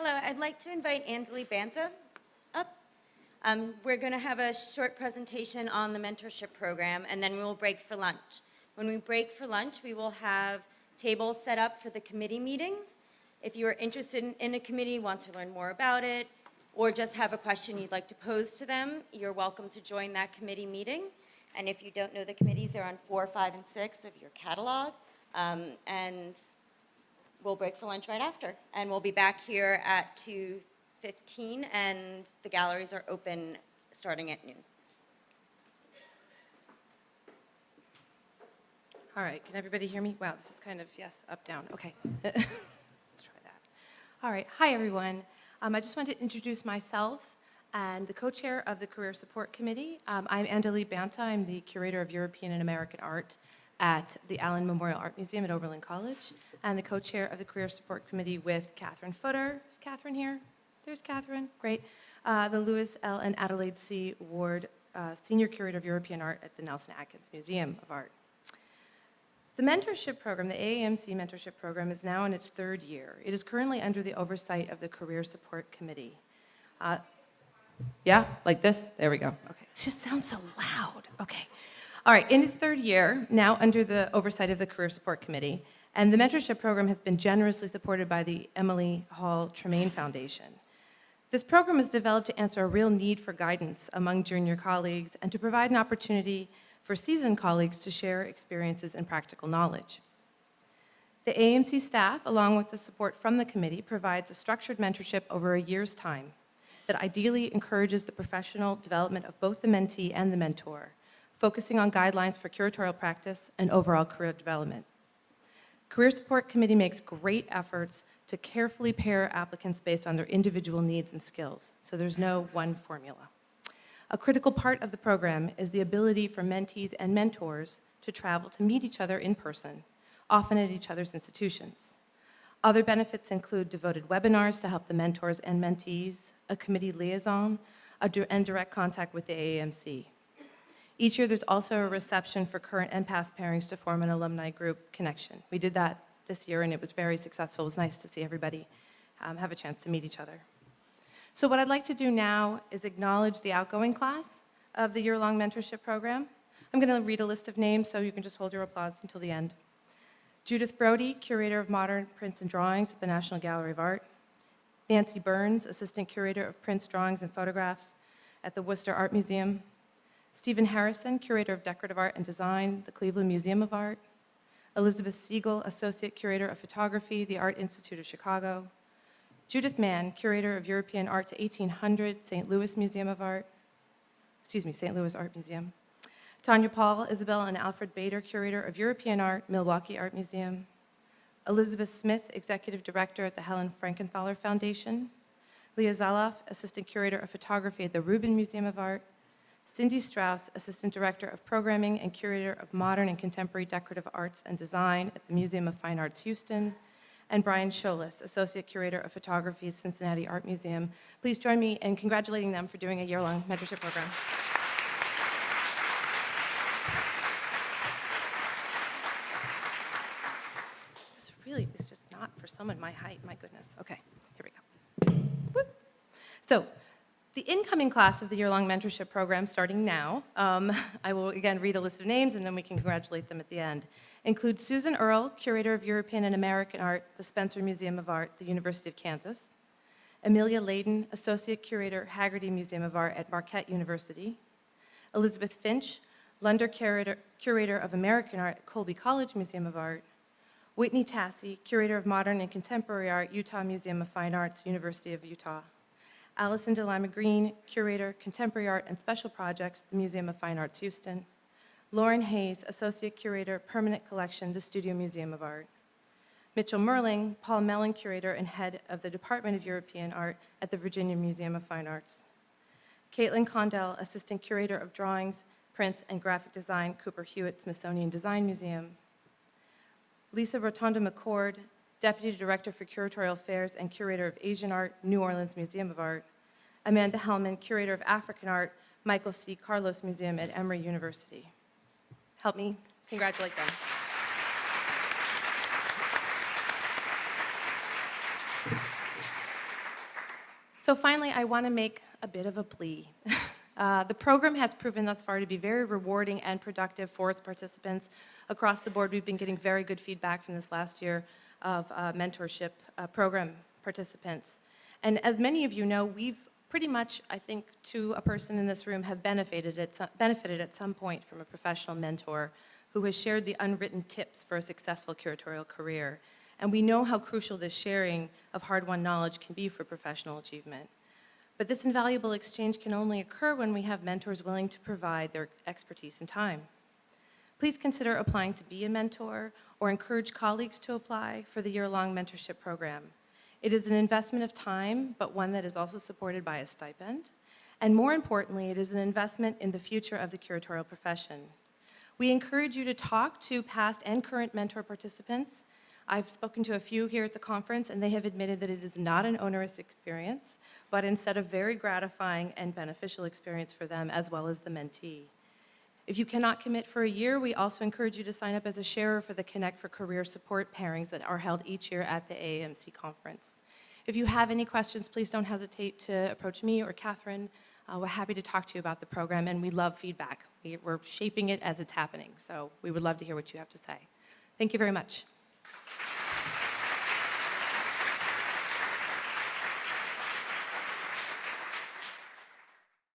Hello, I'd like to invite Andaleeb Banta up. We're going to have a short presentation on the mentorship program, and then we will break for lunch. When we break for lunch, we will have tables set up for the committee meetings. If you are interested in a committee, want to learn more about it, or just have a question you'd like to pose to them, you're welcome to join that committee meeting. And if you don't know the committees, they're on 4, 5, and 6 of your catalog. And we'll break for lunch right after. And we'll be back here at 2:15, and the galleries are open starting at noon. All right, can everybody hear me? Wow, this is kind of, yes, up, down. Okay, let's try that. All right, hi everyone. I just wanted to introduce myself and the co-chair of the Career Support Committee. I'm Andaleeb Banta. I'm the Curator of European and American Art at the Allen Memorial Art Museum at Oberlin College, and the co-chair of the Career Support Committee with Catherine Footer. Is Catherine here? There's Catherine, great. The Lewis L. and Adelaide C. Ward Senior Curator of European Art at the Nelson Atkins Museum of Art. The mentorship program, the AAMC mentorship program, is now in its 3rd year. It is currently under the oversight of the Career Support Committee. Yeah, like this? There we go. Okay, it just sounds so loud. Okay. All right, in its 3rd year, now under the oversight of the Career Support Committee, and the mentorship program has been generously supported by the Emily Hall Tremaine Foundation. This program is developed to answer a real need for guidance among junior colleagues and to provide an opportunity for seasoned colleagues to share experiences and practical knowledge. The AAMC staff, along with the support from the committee, provides a structured mentorship over a year's time that ideally encourages the professional development of both the mentee and the mentor, focusing on guidelines for curatorial practice and overall career development. Career Support Committee makes great efforts to carefully pair applicants based on their individual needs and skills, so there's no one formula. A critical part of the program is the ability for mentees and mentors to travel to meet each other in person, often at each other's institutions. Other benefits include devoted webinars to help the mentors and mentees, a committee liaison, and direct contact with the AAMC. Each year, there's also a reception for current and past pairings to form an alumni group connection. We did that this year, and it was very successful. It was nice to see everybody have a chance to meet each other. So what I'd like to do now is acknowledge the outgoing class of the year-long mentorship program. I'm going to read a list of names, so you can just hold your applause until the end. Judith Brody, Curator of Modern Prints and Drawings at the National Gallery of Art. Nancy Burns, Assistant Curator of Prints, Drawings, and Photographs at the Worcester Art Museum. Stephen Harrison, Curator of Decorative Art and Design, the Cleveland Museum of Art. Elizabeth Siegel, Associate Curator of Photography, the Art Institute of Chicago. Judith Mann, Curator of European Art to 1800, St. Louis Art Museum. Tanya Paul, Isabel and Alfred Bader, Curator of European Art, Milwaukee Art Museum. Elizabeth Smith, Executive Director at the Helen Frankenthaler Foundation. Leah Zaloff, Assistant Curator of Photography at the Rubin Museum of Art. Cindy Strauss, Assistant Director of Programming and Curator of Modern and Contemporary Decorative Arts and Design at the Museum of Fine Arts, Houston. And Brian Scholas, Associate Curator of Photography at Cincinnati Art Museum. Please join me in congratulating them for doing a year-long mentorship program. This really is just not for someone my height, my goodness. Okay, here we go. Whoop. So, the incoming class of the year-long mentorship program, starting now, I will again read a list of names and then we can congratulate them at the end, include Susan Earle, Curator of European and American Art, the Spencer Museum of Art, the University of Kansas. Amelia Layden, Associate Curator, Haggerty Museum of Art at Marquette University. Elizabeth Finch, Lunder Curator of American Art at Colby College Museum of Art. Whitney Tassie, Curator of Modern and Contemporary Art, Utah Museum of Fine Arts, University of Utah. Allison DeLima Green, Curator, Contemporary Art and Special Projects, the Museum of Fine Arts, Houston. Lauren Hayes, Associate Curator, Permanent Collection, the Studio Museum of Art. Mitchell Merling, Paul Mellon Curator and Head of the Department of European Art at the Virginia Museum of Fine Arts. Caitlin Condell, Assistant Curator of Drawings, Prints, and Graphic Design, Cooper Hewitt Smithsonian Design Museum. Lisa Rotonda McCord, Deputy Director for Curatorial Affairs and Curator of Asian Art, New Orleans Museum of Art. Amanda Hellman, Curator of African Art, Michael C. Carlos Museum at Emory University. Help me congratulate them. So finally, I want to make a bit of a plea. The program has proven thus far to be very rewarding and productive for its participants. Across the board, we've been getting very good feedback from this last year of mentorship program participants. And as many of you know, we've pretty much, I think, to a person in this room, have benefited at some point from a professional mentor who has shared the unwritten tips for a successful curatorial career. And we know how crucial this sharing of hard-won knowledge can be for professional achievement. But this invaluable exchange can only occur when we have mentors willing to provide their expertise and time. Please consider applying to be a mentor or encourage colleagues to apply for the year-long mentorship program. It is an investment of time, but one that is also supported by a stipend. And more importantly, it is an investment in the future of the curatorial profession. We encourage you to talk to past and current mentor participants. I've spoken to a few here at the conference, and they have admitted that it is not an onerous experience, but instead a very gratifying and beneficial experience for them as well as the mentee. If you cannot commit for a year, we also encourage you to sign up as a sharer for the Connect for Career Support pairings that are held each year at the AAMC conference. If you have any questions, please don't hesitate to approach me or Catherine. We're happy to talk to you about the program, and we love feedback. We're shaping it as it's happening, so we would love to hear what you have to say. Thank you very much.